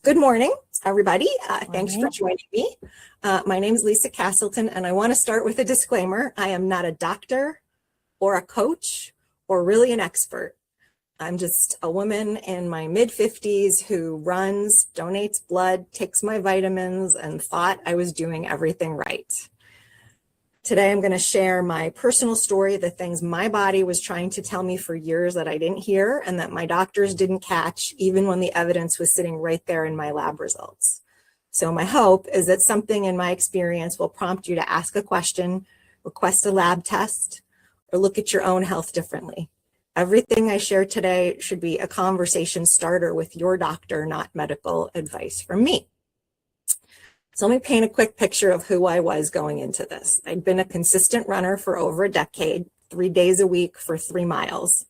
Good morning, everybody. Thanks for Morning. joining me. My name is Lisa Castleton, and I want to start with a disclaimer. I am not a doctor or a coach or really an expert. I'm just a woman in my mid-50s who runs, donates blood, takes my vitamins, and thought I was doing everything right. Today, I'm going to share my personal story, the things my body was trying to tell me for years that I didn't hear and that my doctors didn't catch, even when the evidence was sitting right there in my lab results. So my hope is that something in my experience will prompt you to ask a question, request a lab test, or look at your own health differently. Everything I share today should be a conversation starter with your doctor, not medical advice from me. So let me paint a quick picture of who I was going into this. I'd been a consistent runner for over a decade, 3 days a week for 3 miles.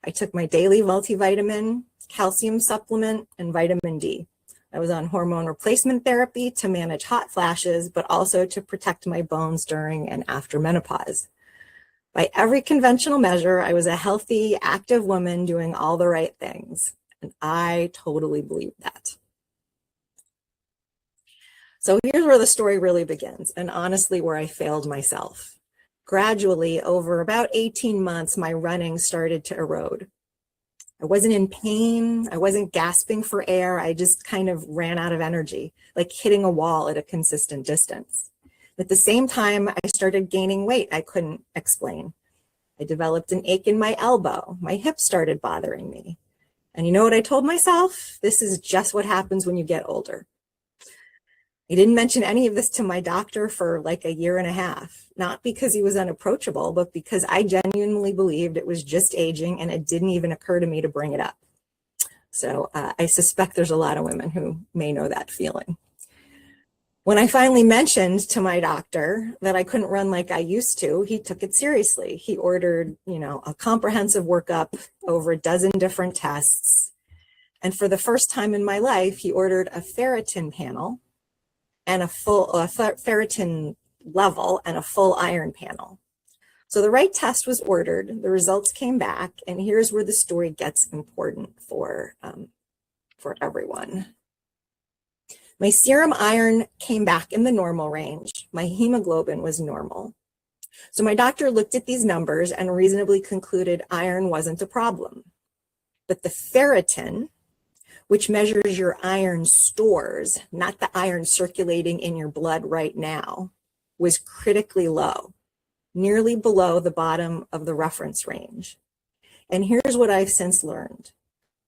I took my daily multivitamin, calcium supplement, and vitamin D. I was on hormone replacement therapy to manage hot flashes, but also to protect my bones during and after menopause. By every conventional measure, I was a healthy, active woman doing all the right things. And I totally believed that. So here's where the story really begins, and honestly where I failed myself. Gradually, over about 18 months, my running started to erode. I wasn't in pain, I wasn't gasping for air, I just kind of ran out of energy, like hitting a wall at a consistent distance. At the same time, I started gaining weight I couldn't explain. I developed an ache in my elbow, my hip started bothering me. And you know what I told myself? This is just what happens when you get older. I didn't mention any of this to my doctor for like a year and a half, not because he was unapproachable, but because I genuinely believed it was just aging and it didn't even occur to me to bring it up. So I suspect there's a lot of women who may know that feeling. When I finally mentioned to my doctor that I couldn't run like I used to, he took it seriously. He ordered, a comprehensive workup, over a dozen different tests. And for the first time in my life, he ordered a ferritin panel and a full ferritin level and a full iron panel. So the right test was ordered, the results came back, and here's where the story gets important for everyone. My serum iron came back in the normal range. My hemoglobin was normal. So my doctor looked at these numbers and reasonably concluded iron wasn't a problem. But the ferritin, which measures your iron stores, not the iron circulating in your blood right now, was critically low, nearly below the bottom of the reference range. And here's what I've since learned.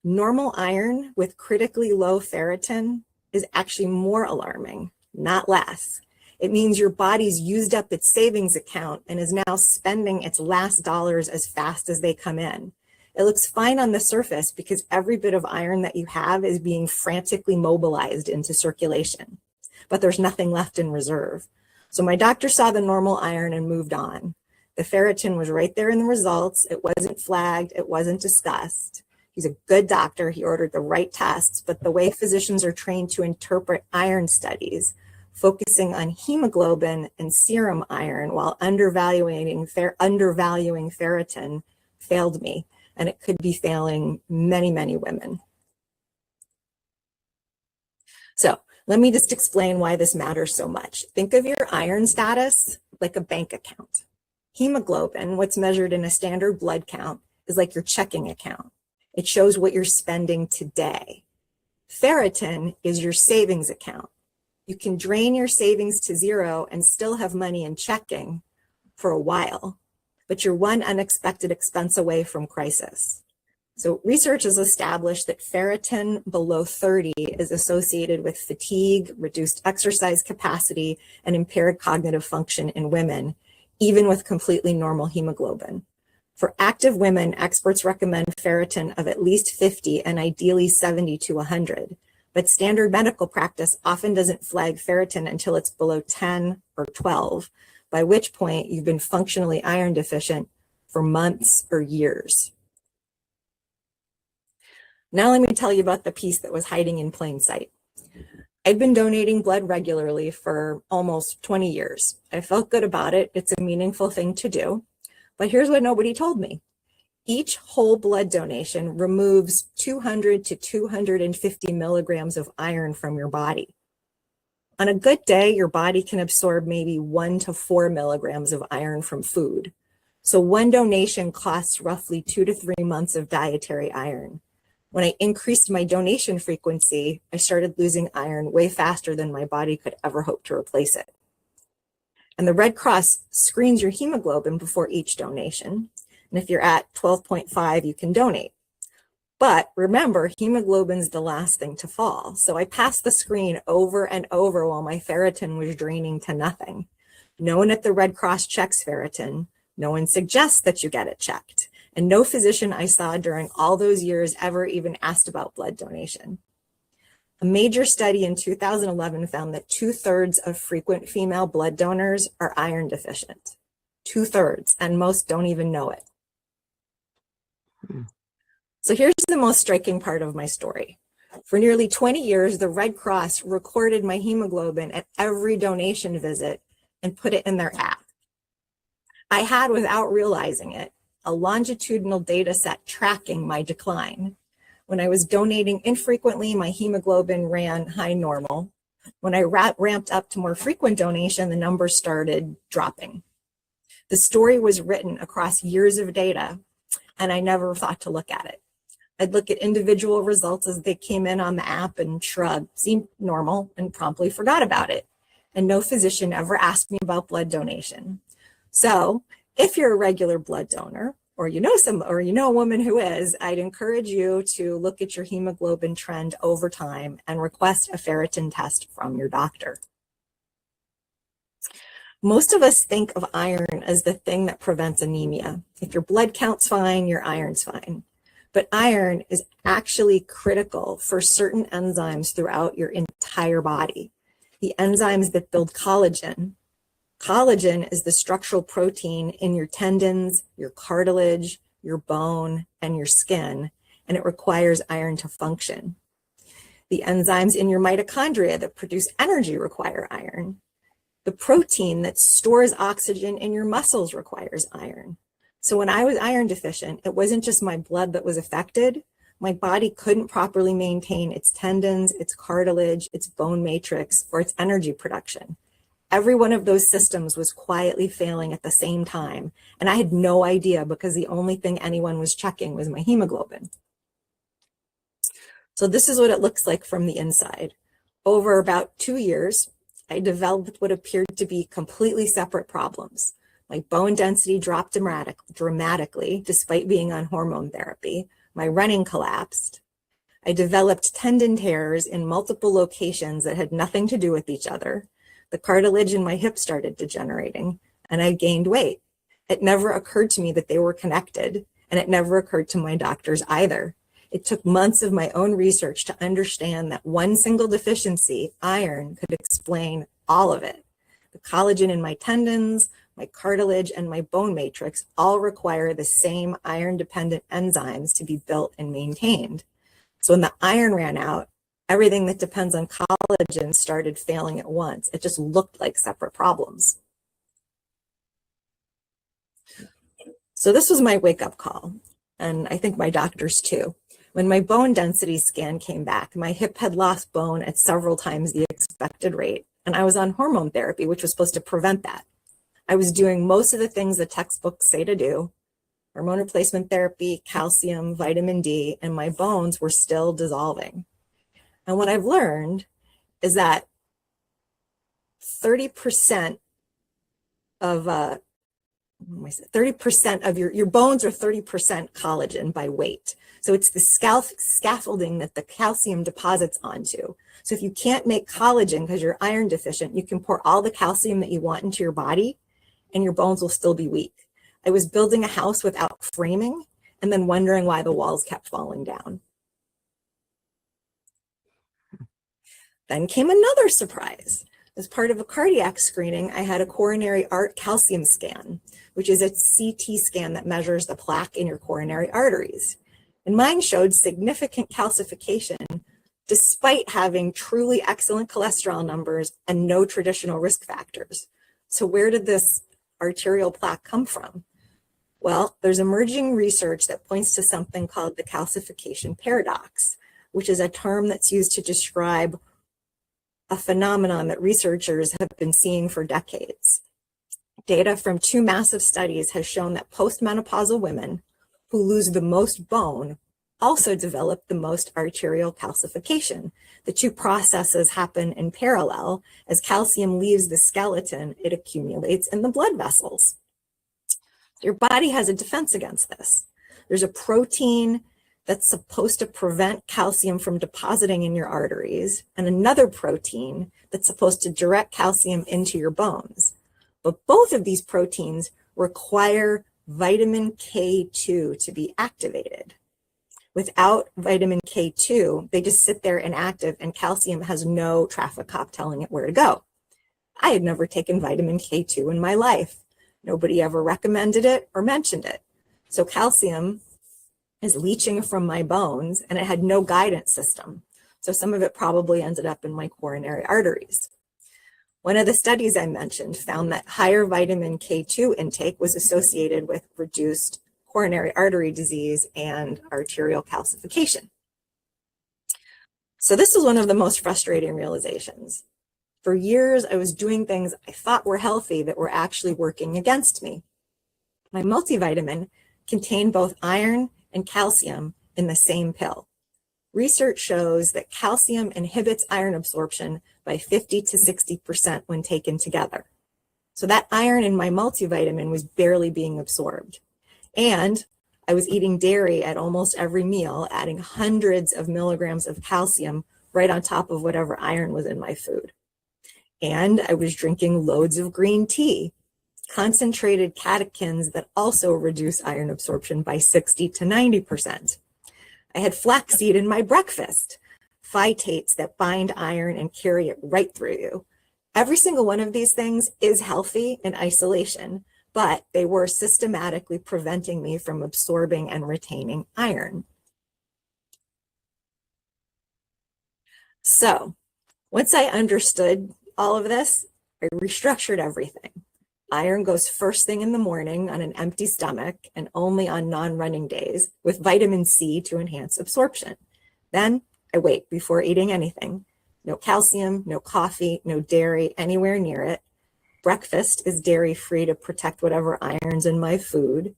Normal iron with critically low ferritin is actually more alarming, not less. It means your body's used up its savings account and is now spending its last dollars as fast as they come in. It looks fine on the surface because every bit of iron that you have is being frantically mobilized into circulation, but there's nothing left in reserve. So my doctor saw the normal iron and moved on. The ferritin was right there in the results. It wasn't flagged. It wasn't discussed. He's a good doctor. He ordered the right tests, but the way physicians are trained to interpret iron studies, focusing on hemoglobin and serum iron while undervaluing ferritin, failed me. And it could be failing many, many women. So let me just explain why this matters so much. Think of your iron status like a bank account. Hemoglobin, what's measured in a standard blood count, is like your checking account. It shows what you're spending today. Ferritin is your savings account. You can drain your savings to zero and still have money in checking for a while, but you're one unexpected expense away from crisis. So research has established that ferritin below 30 is associated with fatigue, reduced exercise capacity, and impaired cognitive function in women, even with completely normal hemoglobin. For active women, experts recommend ferritin of at least 50 and ideally 70 to 100. But standard medical practice often doesn't flag ferritin until it's below 10 or 12, by which point you've been functionally iron deficient for months or years. Now let me tell you about the piece that was hiding in plain sight. I'd been donating blood regularly for almost 20 years. I felt good about it. It's a meaningful thing to do. But here's what nobody told me. Each whole blood donation removes 200 to 250 milligrams of iron from your body. On a good day, your body can absorb maybe 1 to 4 milligrams of iron from food. So one donation costs roughly 2 to 3 months of dietary iron. When I increased my donation frequency, I started losing iron way faster than my body could ever hope to replace it. And the Red Cross screens your hemoglobin before each donation. And if you're at 12.5, you can donate. But remember, hemoglobin's the last thing to fall. So I passed the screen over and over while my ferritin was draining to nothing. No one at the Red Cross checks ferritin. No one suggests that you get it checked. And no physician I saw during all those years ever even asked about blood donation. A major study in 2011 found that 2/3 of frequent female blood donors are iron deficient. 2/3, and most don't even know it. So here's the most striking part of my story. For nearly 20 years, the Red Cross recorded my hemoglobin at every donation visit and put it in their app. I had, without realizing it, a longitudinal data set tracking my decline. When I was donating infrequently, my hemoglobin ran high normal. When I ramped up to more frequent donation, the numbers started dropping. The story was written across years of data, and I never thought to look at it. I'd look at individual results as they came in on the app and shrug, seemed normal, and promptly forgot about it. And no physician ever asked me about blood donation. So if you're a regular blood donor, or you know a woman who is, I'd encourage you to look at your hemoglobin trend over time and request a ferritin test from your doctor. Most of us think of iron as the thing that prevents anemia. If your blood count's fine, your iron's fine. But iron is actually critical for certain enzymes throughout your entire body. The enzymes that build collagen. Collagen is the structural protein in your tendons, your cartilage, your bone, and your skin, and it requires iron to function. The enzymes in your mitochondria that produce energy require iron. The protein that stores oxygen in your muscles requires iron. So when I was iron deficient, it wasn't just my blood that was affected. My body couldn't properly maintain its tendons, its cartilage, its bone matrix, or its energy production. Every one of those systems was quietly failing at the same time. And I had no idea because the only thing anyone was checking was my hemoglobin. So this is what it looks like from the inside. Over about 2 years, I developed what appeared to be completely separate problems. My bone density dropped dramatically despite being on hormone therapy. My running collapsed. I developed tendon tears in multiple locations that had nothing to do with each other. The cartilage in my hip started degenerating, and I gained weight. It never occurred to me that they were connected, and it never occurred to my doctors either. It took months of my own research to understand that one single deficiency, iron, could explain all of it. The collagen in my tendons, my cartilage, and my bone matrix all require the same iron-dependent enzymes to be built and maintained. So when the iron ran out, everything that depends on collagen started failing at once. It just looked like separate problems. So this was my wake-up call, and I think my doctors too. When my bone density scan came back, my hip had lost bone at several times the expected rate, and I was on hormone therapy, which was supposed to prevent that. I was doing most of the things the textbooks say to do: hormone replacement therapy, calcium, vitamin D, and my bones were still dissolving. And what I've learned is that 30% of 30% of your bones are 30% collagen by weight. So it's the scaffolding that the calcium deposits onto. So if you can't make collagen because you're iron deficient, you can pour all the calcium that you want into your body and your bones will still be weak. I was building a house without framing and then wondering why the walls kept falling down. Then came another surprise. As part of a cardiac screening, I had a coronary calcium scan, which is a CT scan that measures the plaque in your coronary arteries. And mine showed significant calcification despite having truly excellent cholesterol numbers and no traditional risk factors. So where did this arterial plaque come from? Well, there's emerging research that points to something called the calcification paradox, which is a term that's used to describe a phenomenon that researchers have been seeing for decades. Data from two massive studies has shown that postmenopausal women who lose the most bone also develop the most arterial calcification. The two processes happen in parallel. As calcium leaves the skeleton, it accumulates in the blood vessels. Your body has a defense against this. There's a protein that's supposed to prevent calcium from depositing in your arteries, and another protein that's supposed to direct calcium into your bones. But both of these proteins require vitamin K2 to be activated. Without vitamin K2, they just sit there inactive, and calcium has no traffic cop telling it where to go. I had never taken vitamin K2 in my life. Nobody ever recommended it or mentioned it. So calcium is leaching from my bones, and it had no guidance system. So some of it probably ended up in my coronary arteries. One of the studies I mentioned found that higher vitamin K2 intake was associated with reduced coronary artery disease and arterial calcification. So this is one of the most frustrating realizations. For years, I was doing things I thought were healthy that were actually working against me. My multivitamin contained both iron and calcium in the same pill. Research shows that calcium inhibits iron absorption by 50 to 60% when taken together. So that iron in my multivitamin was barely being absorbed. And I was eating dairy at almost every meal, adding hundreds of milligrams of calcium right on top of whatever iron was in my food. And I was drinking loads of green tea, concentrated catechins that also reduce iron absorption by 60 to 90%. I had flaxseed in my breakfast, phytates that bind iron and carry it right through you. Every single one of these things is healthy in isolation, but they were systematically preventing me from absorbing and retaining iron. So once I understood all of this, I restructured everything. Iron goes first thing in the morning on an empty stomach and only on non-running days, with vitamin C to enhance absorption. Then I wait before eating anything. No calcium, no coffee, no dairy anywhere near it. Breakfast is dairy-free to protect whatever iron's in my food.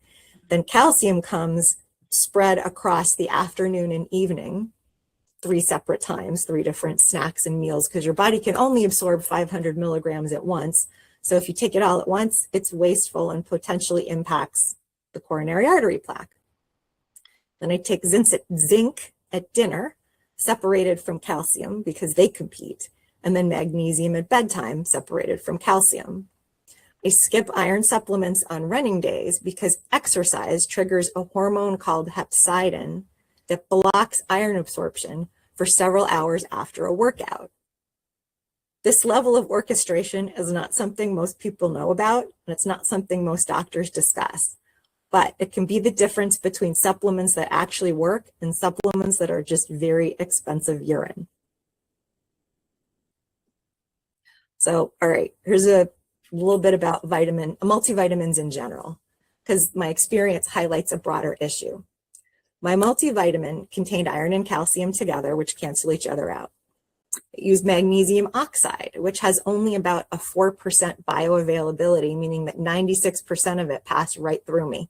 Then calcium comes spread across the afternoon and evening, 3 separate times, 3 different snacks and meals, because your body can only absorb 500 milligrams at once. So if you take it all at once, it's wasteful and potentially impacts the coronary artery plaque. Then I take zinc at dinner, separated from calcium because they compete, and then magnesium at bedtime, separated from calcium. I skip iron supplements on running days because exercise triggers a hormone called hepcidin that blocks iron absorption for several hours after a workout. This level of orchestration is not something most people know about, and it's not something most doctors discuss, but it can be the difference between supplements that actually work and supplements that are just very expensive urine. So, all right, here's a little bit about multivitamins in general, because my experience highlights a broader issue. My multivitamin contained iron and calcium together, which cancel each other out. It used magnesium oxide, which has only about a 4% bioavailability, meaning that 96% of it passed right through me.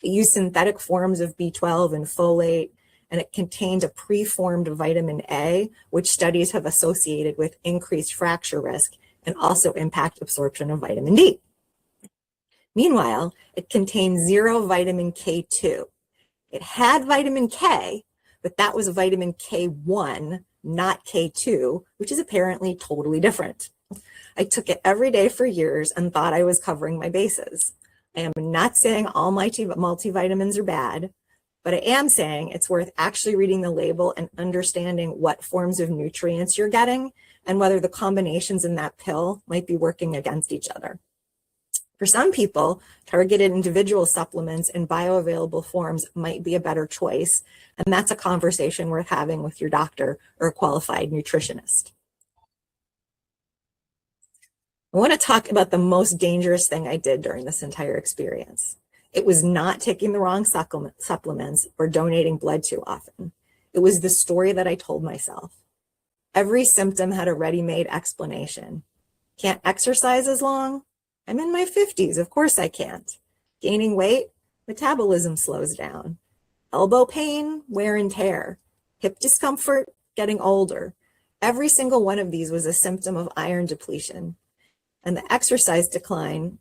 It used synthetic forms of B12 and folate, and it contained a preformed vitamin A, which studies have associated with increased fracture risk and also impact absorption of vitamin D. Meanwhile, it contained 0 vitamin K2. It had vitamin K, but that was vitamin K1, not K2, which is apparently totally different. I took it every day for years and thought I was covering my bases. I am not saying all multivitamins are bad, but I am saying it's worth actually reading the label and understanding what forms of nutrients you're getting and whether the combinations in that pill might be working against each other. For some people, targeted individual supplements in bioavailable forms might be a better choice, and that's a conversation worth having with your doctor or a qualified nutritionist. I want to talk about the most dangerous thing I did during this entire experience. It was not taking the wrong supplements or donating blood too often. It was the story that I told myself. Every symptom had a ready-made explanation. Can't exercise as long? I'm in my 50s, of course I can't. Gaining weight? Metabolism slows down. Elbow pain? Wear and tear. Hip discomfort? Getting older. Every single one of these was a symptom of iron depletion. And the exercise decline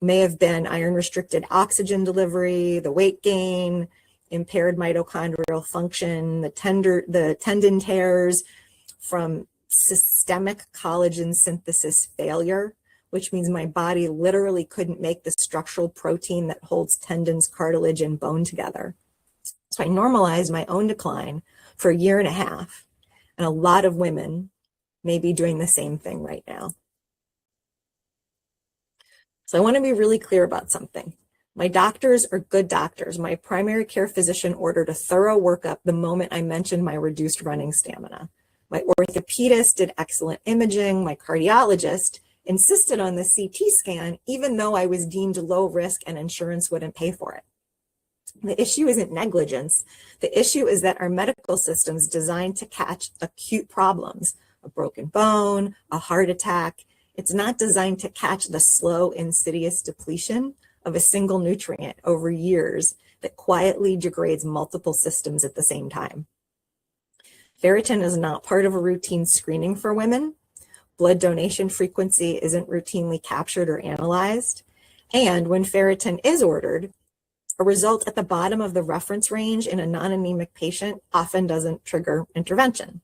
may have been iron-restricted oxygen delivery, the weight gain, impaired mitochondrial function, the tendon tears from systemic collagen synthesis failure, which means my body literally couldn't make the structural protein that holds tendons, cartilage, and bone together. So I normalized my own decline for a year and a half, and a lot of women may be doing the same thing right now. So I want to be really clear about something. My doctors are good doctors. My primary care physician ordered a thorough workup the moment I mentioned my reduced running stamina. My orthopedist did excellent imaging. My cardiologist insisted on the CT scan, even though I was deemed low risk and insurance wouldn't pay for it. The issue isn't negligence. The issue is that our medical system's designed to catch acute problems, a broken bone, a heart attack. It's not designed to catch the slow, insidious depletion of a single nutrient over years that quietly degrades multiple systems at the same time. Ferritin is not part of a routine screening for women. Blood donation frequency isn't routinely captured or analyzed. And when ferritin is ordered, a result at the bottom of the reference range in a non-anemic patient often doesn't trigger intervention.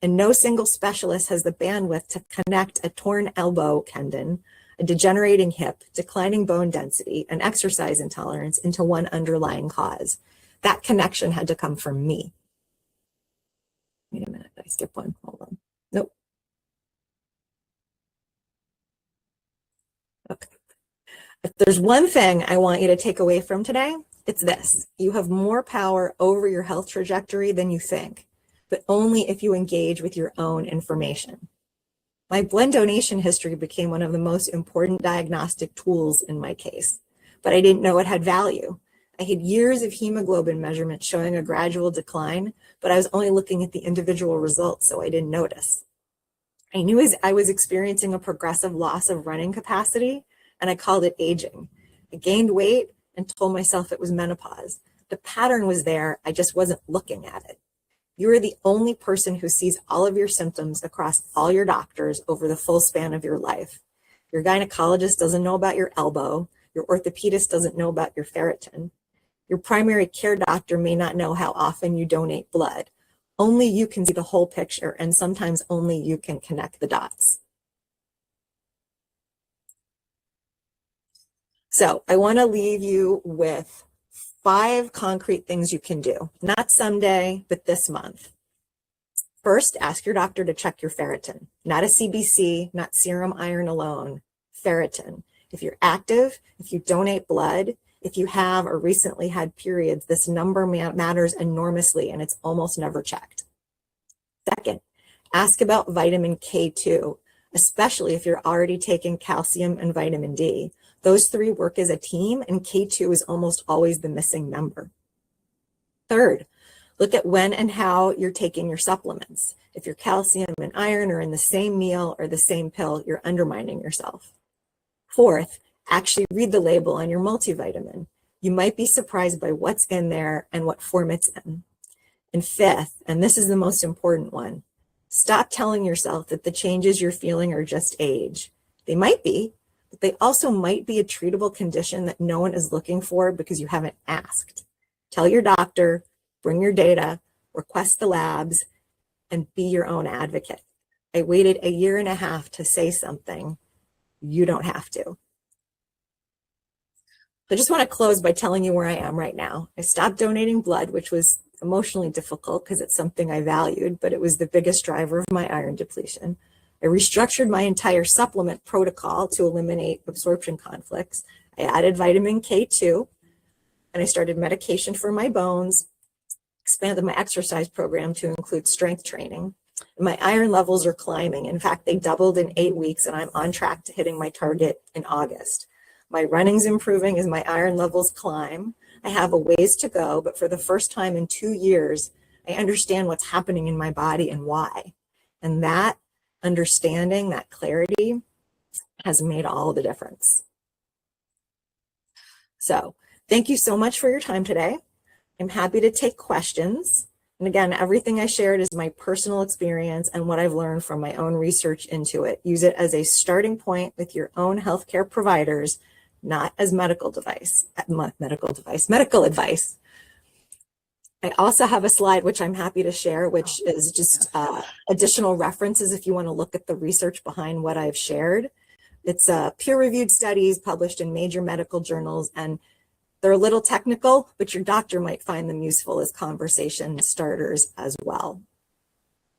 And no single specialist has the bandwidth to connect a torn elbow tendon, a degenerating hip, declining bone density, and exercise intolerance into one underlying cause. That connection had to come from me. Wait a minute, did I skip one? Hold on. Nope. Okay. If there's one thing I want you to take away from today, it's this. You have more power over your health trajectory than you think, but only if you engage with your own information. My blood donation history became one of the most important diagnostic tools in my case, but I didn't know it had value. I had years of hemoglobin measurements showing a gradual decline, but I was only looking at the individual results, so I didn't notice. I knew as I was experiencing a progressive loss of running capacity, and I called it aging. I gained weight and told myself it was menopause. The pattern was there, I just wasn't looking at it. You are the only person who sees all of your symptoms across all your doctors over the full span of your life. Your gynecologist doesn't know about your elbow. Your orthopedist doesn't know about your ferritin. Your primary care doctor may not know how often you donate blood. Only you can see the whole picture, and sometimes only you can connect the dots. So I want to leave you with 5 concrete things you can do, not someday, but this month. First, ask your doctor to check your ferritin, not a CBC, not serum iron alone, ferritin. If you're active, if you donate blood, if you have or recently had periods, this number matters enormously and it's almost never checked. Second, ask about vitamin K2, especially if you're already taking calcium and vitamin D. Those 3 work as a team, and K2 is almost always the missing member. Third, look at when and how you're taking your supplements. If your calcium and iron are in the same meal or the same pill, you're undermining yourself. Fourth, actually read the label on your multivitamin. You might be surprised by what's in there and what form it's in. And fifth, and this is the most important one, stop telling yourself that the changes you're feeling are just age. They might be, but they also might be a treatable condition that no one is looking for because you haven't asked. Tell your doctor, bring your data, request the labs, and be your own advocate. I waited a year and a half to say something. You don't have to. I just want to close by telling you where I am right now. I stopped donating blood, which was emotionally difficult because it's something I valued, but it was the biggest driver of my iron depletion. I restructured my entire supplement protocol to eliminate absorption conflicts. I added vitamin K2, and I started medication for my bones, expanded my exercise program to include strength training. My iron levels are climbing. In fact, they doubled in 8 weeks, and I'm on track to hitting my target in August. My running's improving as my iron levels climb. I have a ways to go, but for the first time in 2 years, I understand what's happening in my body and why. And that understanding, that clarity, has made all the difference. So thank you so much for your time today. I'm happy to take questions. And again, everything I shared is my personal experience and what I've learned from my own research into it. Use it as a starting point with your own healthcare providers, not as medical advice. I also have a slide which I'm happy to share, which is just additional references if you want to look at the research behind what I've shared. It's peer-reviewed studies published in major medical journals, and they're a little technical, but your doctor might find them useful as conversation starters as well.